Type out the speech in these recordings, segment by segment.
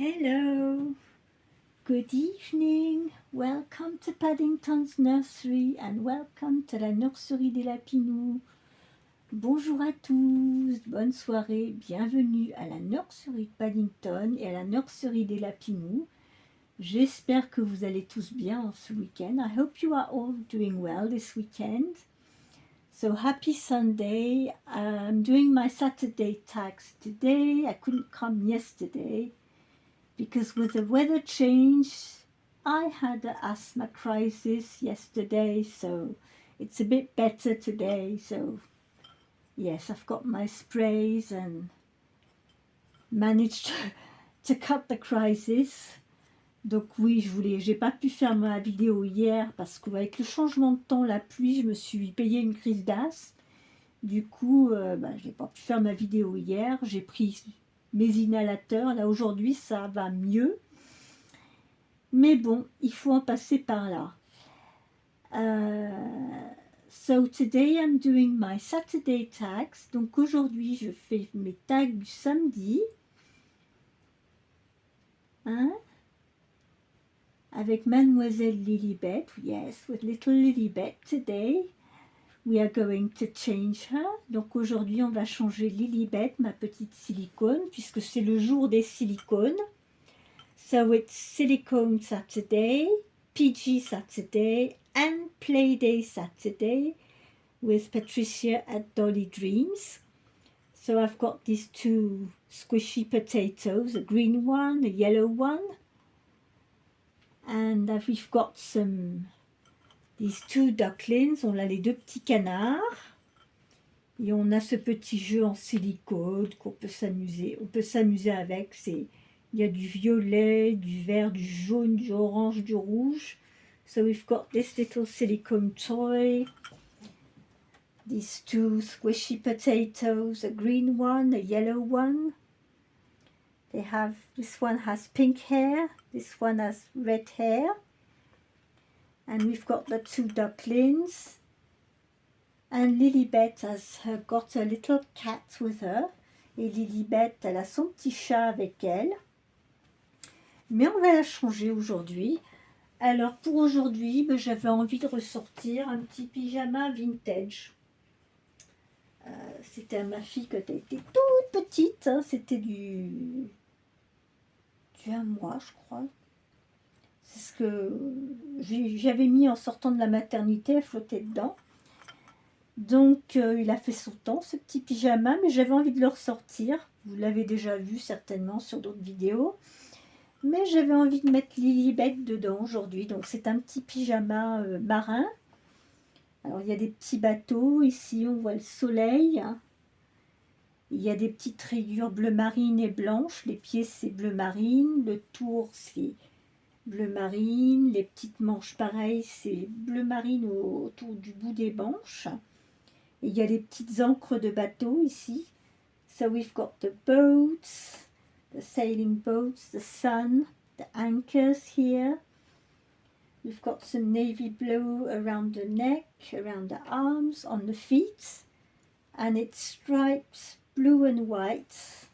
Hello, good evening, welcome to Paddington's Nursery and welcome to la nurserie des Lapinous. Bonjour à tous, bonne soirée, bienvenue à la nurserie de Paddington et à la nurserie des Lapinous. J'espère que vous allez tous bien ce week-end. I hope you are all doing well this weekend. So happy Sunday. I'm doing my Saturday tags today. I couldn't come yesterday because with the weather change, I had an asthma crisis yesterday, so it's a bit better today. So yes, I've got my sprays and managed to cut the crisis. Donc oui, j'ai pas pu faire ma vidéo hier parce qu'avec le changement de temps, la pluie, je me suis payé une crise d'asthme. Du coup, je n'ai pas pu faire ma vidéo hier. J'ai pris mes inhalateurs. Là, aujourd'hui, ça va mieux. Mais bon, il faut en passer par là. So today I'm doing my Saturday tags. Donc aujourd'hui, je fais mes tags du samedi. Hein? Avec Mademoiselle Lilibet. Yes, with little Lilibet today. We are going to change her. Donc aujourd'hui, on va changer Lilibet, ma petite silicone, puisque c'est le jour des silicones. So it's Silicone Saturday, PG Saturday, and Playday Saturday with Patricia at Dolly Dreams. So I've got these two squishy potatoes, a green one, a yellow one. And we've got these two ducklings, on a les deux petits canards. Et on a ce petit jeu en silicone qu'on peut s'amuser. On peut s'amuser avec. Il y a du violet, du vert, du jaune, du orange, du rouge. So we've got this little silicone toy. These two squishy potatoes, a green one, a yellow one. This one has pink hair, this one has red hair. And we've got the two ducklings. And Lilibet has got a little cat with her. Et Lilibet, elle a son petit chat avec elle. Mais on va la changer aujourd'hui. Alors pour aujourd'hui, j'avais envie de ressortir un petit pyjama vintage. C'était à ma fille quand elle était toute petite. Hein. C'était du 1 mois, je crois. C'est ce que j'avais mis en sortant de la maternité, elle flottait dedans. Donc il a fait son temps ce petit pyjama, mais j'avais envie de le ressortir. Vous l'avez déjà vu certainement sur d'autres vidéos. Mais j'avais envie de mettre Lilibet dedans aujourd'hui. Donc c'est un petit pyjama marin. Alors il y a des petits bateaux, ici on voit le soleil. Il y a des petites rayures bleu marine et blanches. Les pieds c'est bleu marine, le tour c'est bleu marine. Les petites manches pareilles c'est bleu marine autour du bout des manches. Et il y a les petites ancres de bateau ici. So we've got the boats, the sailing boats, the sun, the anchors here. We've got some navy blue around the neck, around the arms, on the feet. And it's striped blue and white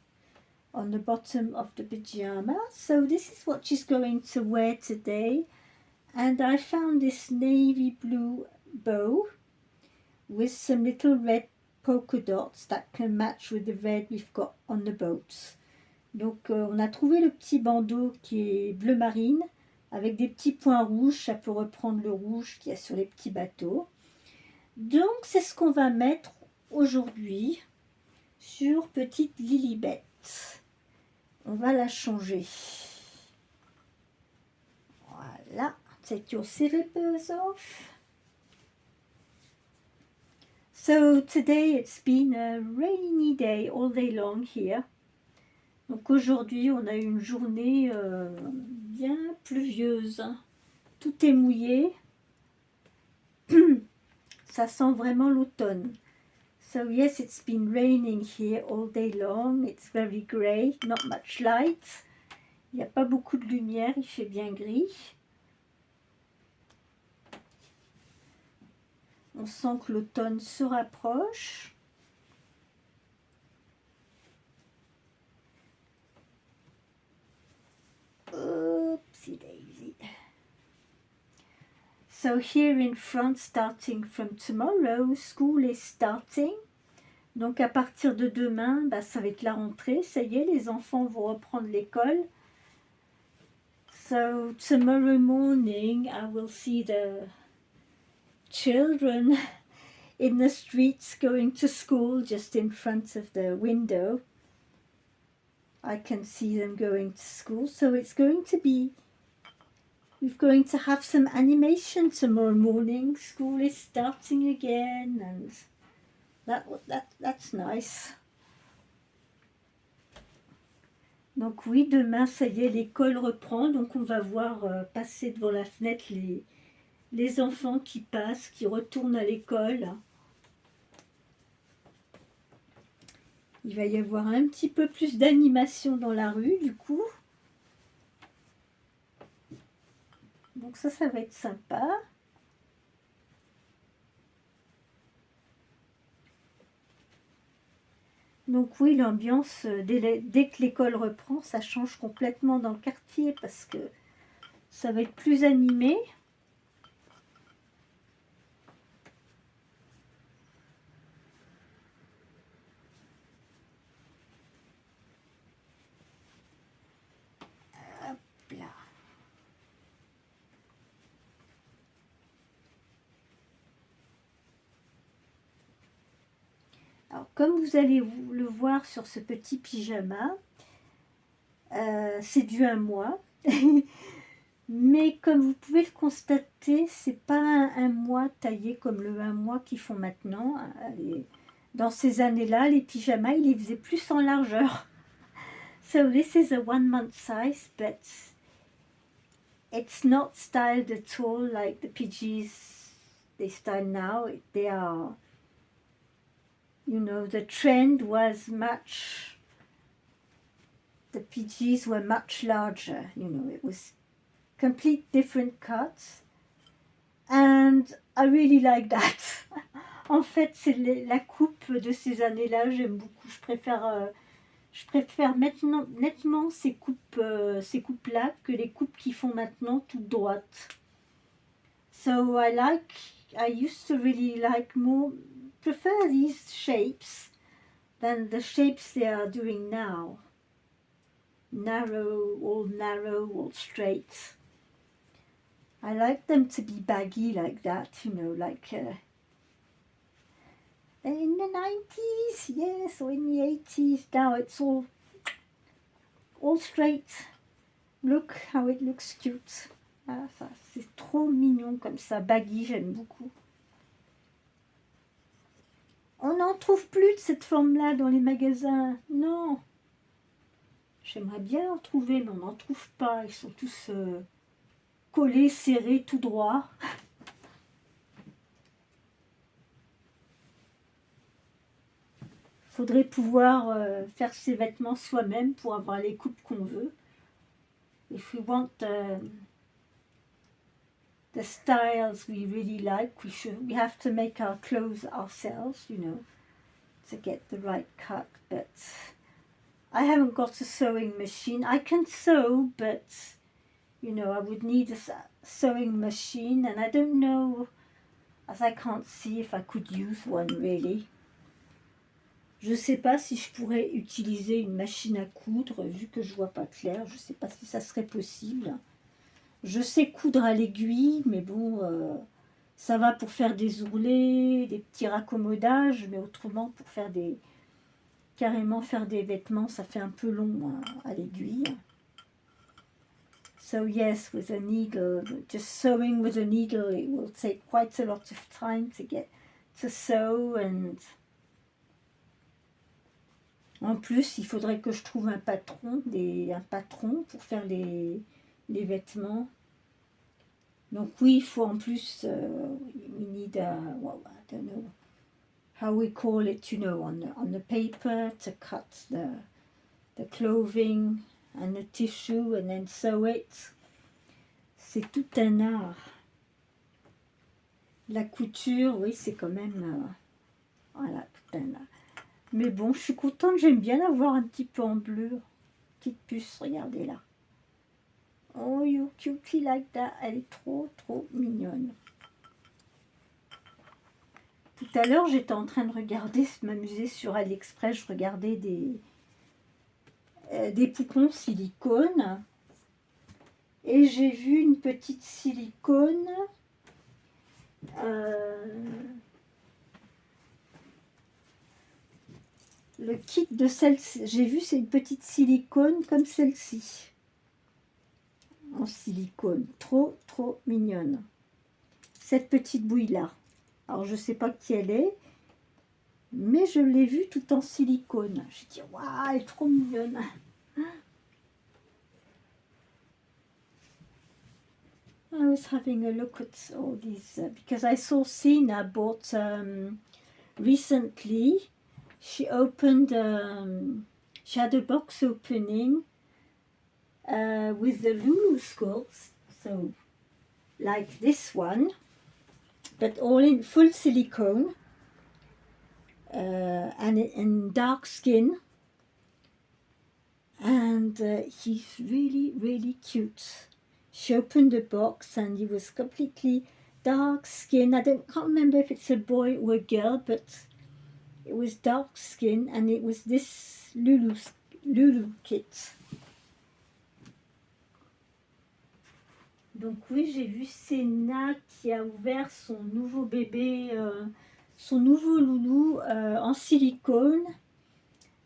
on the bottom of the pyjama. So this is what she's going to wear today. And I found this navy blue bow with some little red polka dots that can match with the red we've got on the boats. Donc on a trouvé le petit bandeau qui est bleu marine avec des petits points rouges, ça peut reprendre le rouge qu'il y a sur les petits bateaux. Donc c'est ce qu'on va mettre aujourd'hui sur petite Lilibet. On va la changer. Voilà, take your slippers off. So today it's been a rainy day all day long here. Donc aujourd'hui on a eu une journée bien pluvieuse. Tout est mouillé. Ça sent vraiment l'automne. So yes, it's been raining here all day long. It's very grey, not much light. Il n'y a pas beaucoup de lumière, il fait bien gris. On sent que l'automne se rapproche. So here in France, starting from tomorrow, school is starting. Donc à partir de demain, bah, ça va être la rentrée. Ça y est, les enfants vont reprendre l'école. So tomorrow morning, I will see the children in the streets going to school just in front of the window. I can see them going to school. So it's going to be, we're going to have some animation tomorrow morning. School is starting again and that's nice. Donc oui, demain, ça y est, l'école reprend. Donc on va voir passer devant la fenêtre les enfants qui passent, qui retournent à l'école. Il va y avoir un petit peu plus d'animation dans la rue, du coup. Donc ça va être sympa. Donc oui, l'ambiance, dès que l'école reprend, ça change complètement dans le quartier parce que ça va être plus animé. Hop là. Alors, comme vous allez le voir sur ce petit pyjama, c'est du 1 mois. Mais comme vous pouvez le constater, c'est pas un mois taillé comme le 1 mois qu'ils font maintenant. Dans ces années-là, les pyjamas, ils les faisaient plus en largeur. So this is a 1 month size, but it's not styled at all like the PGs they style now. They are, you know, the trend was much, the PGs were much larger, you know, it was complete different cuts, and I really like that. En fait, c'est la coupe de ces années-là, j'aime beaucoup. Je préfère maintenant nettement ces coupes-là que les coupes qui font maintenant toutes droites. So I used to really prefer these shapes than the shapes they are doing now. Narrow, all straight. I like them to be baggy like that, you know, like in the 90s, yes, or in the 80s. Now it's all straight. Look how it looks cute. Ah, ça, c'est trop mignon comme ça, baggy, j'aime beaucoup. On n'en trouve plus de cette forme-là dans les magasins, non. J'aimerais bien en trouver, mais on n'en trouve pas. Ils sont tous collés, serrés, tout droit. Faudrait pouvoir faire ses vêtements soi-même pour avoir les coupes qu'on veut. If we want the styles we really like, we have to make our clothes ourselves, you know, to get the right cut. But I haven't got a sewing machine. I can sew, but you know, I would need a sewing machine, and I don't know, as I can't see, if I could use one really. Je ne sais pas si je pourrais utiliser une machine à coudre, vu que je vois pas clair. Je ne sais pas si ça serait possible. Je sais coudre à l'aiguille, mais bon, ça va pour faire des ourlets, des petits raccommodages, mais autrement, pour faire carrément faire des vêtements, ça fait un peu long à l'aiguille. So yes, with a needle, just sewing with a needle, it will take quite a lot of time to sew, and en plus, il faudrait que je trouve un patron pour faire les vêtements. Donc oui, il faut en plus, we need well, I don't know how we call it, you know, on the paper to cut the clothing and the tissue and then sew it. C'est tout un art. La couture, oui, c'est quand même, voilà, tout un art. Mais bon, je suis contente, j'aime bien la voir un petit peu en bleu. Petite puce, regardez là. Oh, you cutie like that. Elle est trop, trop mignonne. Tout à l'heure, j'étais en train de regarder, m'amuser sur AliExpress, je regardais des poupons silicone. Et j'ai vu une petite silicone. Le kit de celle-ci, j'ai vu, c'est une petite silicone comme celle-ci. En silicone. Trop, trop mignonne. Cette petite bouille-là. Alors, je ne sais pas qui elle est, mais je l'ai vue tout en silicone. J'ai dit, waouh, elle est trop mignonne. I was having a look at all these, because I saw Sina bought recently. She opened, she had a box opening with the Lulu skulls, so like this one, but all in full silicone and in dark skin, and he's really, really cute. She opened the box and he was completely dark skin. Can't remember if it's a boy or a girl, but it was dark skin, and it was this Lulu kit. Donc oui, j'ai vu Sena qui a ouvert son nouveau bébé, son nouveau loulou en silicone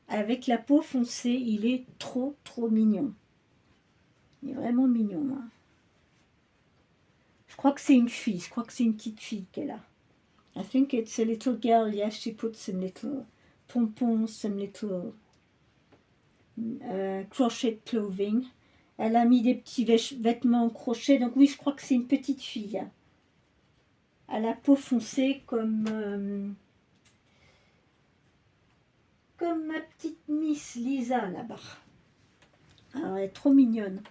avec la peau foncée. Il est trop, trop mignon. Il est vraiment mignon. Hein. Je crois que c'est une fille. Je crois que c'est une petite fille qu'elle a. I think it's a little girl. Yes, she put some little pompons, some little crochet clothing. Elle a mis des petits vêtements en crochet. Donc oui, je crois que c'est une petite fille. À la peau foncée comme ma petite Miss Lisa là-bas. Alors, elle est trop mignonne.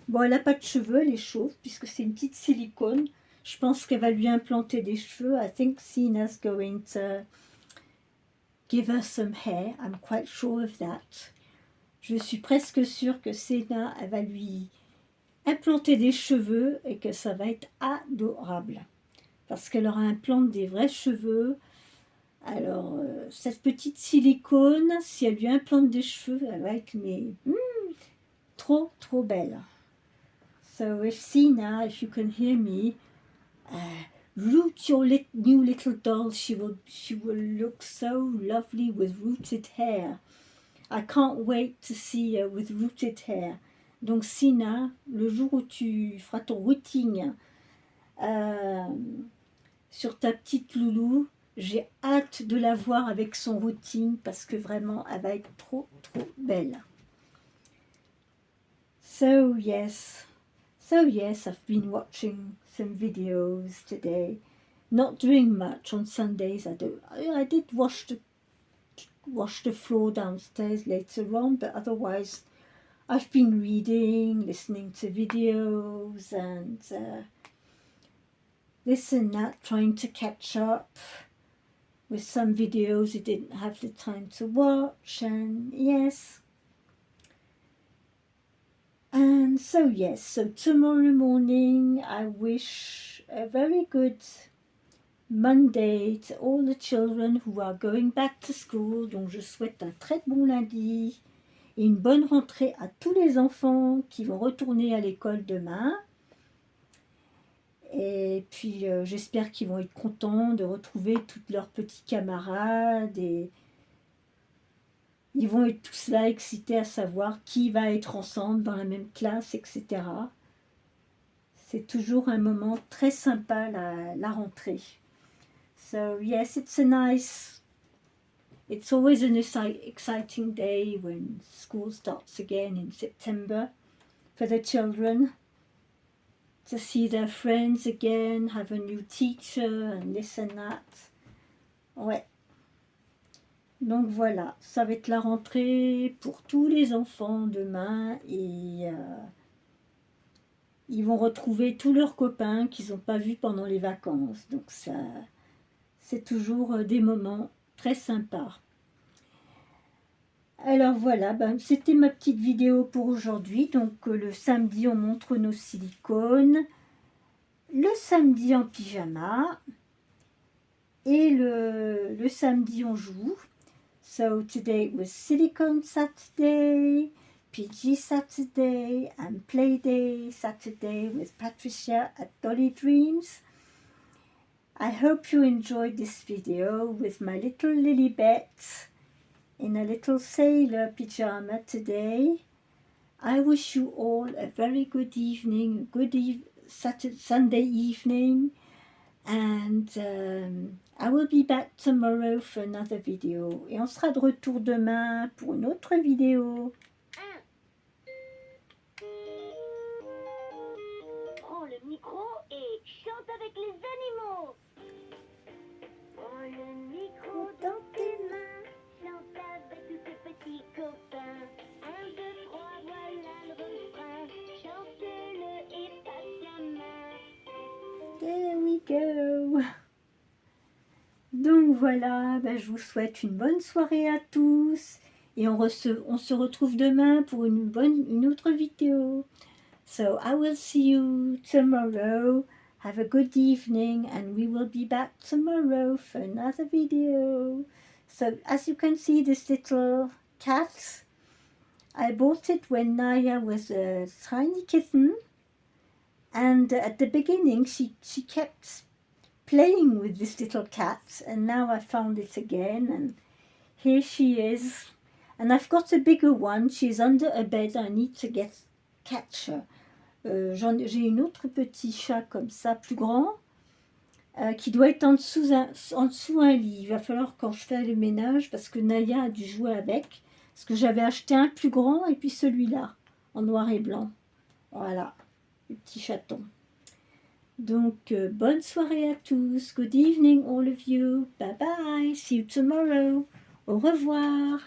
Bon, elle n'a pas de cheveux, elle est chauve, puisque c'est une petite silicone. Je pense qu'elle va lui implanter des cheveux. I think Sina's going to give her some hair. I'm quite sure of that. Je suis presque sûre que Sina, elle va lui implanter des cheveux et que ça va être adorable. Parce qu'elle aura implante des vrais cheveux. Alors, cette petite silicone, si elle lui implante des cheveux, elle va être trop, trop belle. So, if Sina, if you can hear me, root your new little doll. She will look so lovely with rooted hair. I can't wait to see her with rooted hair. Donc Sina, le jour où tu feras ton rooting sur ta petite loulou, j'ai hâte de la voir avec son rooting parce que vraiment, elle va être trop, trop belle. So yes, I've been watching some videos today. Not doing much on Sundays. I did wash the floor downstairs later on, but otherwise I've been reading, listening to videos, and this and that, trying to catch up with some videos I didn't have the time to watch, and yes. And so yes, so tomorrow morning I wish a very good Monday to all the children who are going back to school. Donc je souhaite un très bon lundi et une bonne rentrée à tous les enfants qui vont retourner à l'école demain. Et puis j'espère qu'ils vont être contents de retrouver tous leurs petits camarades et ils vont être tous là excités à savoir qui va être ensemble dans la même classe, etc. C'est toujours un moment très sympa la rentrée. So yes, it's always an exciting day when school starts again in September for the children. To see their friends again, have a new teacher and this and that. Ouais. Donc voilà, ça va être la rentrée pour tous les enfants demain et ils vont retrouver tous leurs copains qu'ils n'ont pas vus pendant les vacances. Donc ça, c'est toujours des moments très sympas. Alors voilà, c'était ma petite vidéo pour aujourd'hui. Donc le samedi, on montre nos silicones. Le samedi en pyjama. Et le samedi, on joue. So today was Silicone Saturday, PG Saturday, and Playday Saturday with Patricia at Dolly Dreams. I hope you enjoyed this video with my little Lilibet in a little sailor pyjama today. I wish you all a very good evening, Sunday evening, and I will be back tomorrow for another video. Et on sera de retour demain pour une autre vidéo. Prends le micro et chante avec les animaux. Prends le micro dans tes mains, chante avec tous tes petits copains. 1, 2, 3, voilà le refrain. Chante-le et passe ta main. There we go. Donc voilà, je vous souhaite une bonne soirée à tous. Et on se retrouve demain pour une autre vidéo. So I will see you tomorrow. Have a good evening and we will be back tomorrow for another video. So as you can see, this little cat, I bought it when Naya was a tiny kitten. And at the beginning she kept playing with this little cat, and now I found it again and here she is. And I've got a bigger one, she's under a bed, I need to catch her. J'ai une autre petit chat comme ça, plus grand, qui doit être en dessous un lit. Il va falloir quand je fais le ménage, parce que Naya a dû jouer avec, parce que j'avais acheté un plus grand et puis celui-là, en noir et blanc. Voilà, le petit chaton. Donc, bonne soirée à tous. Good evening all of you. Bye bye. See you tomorrow. Au revoir.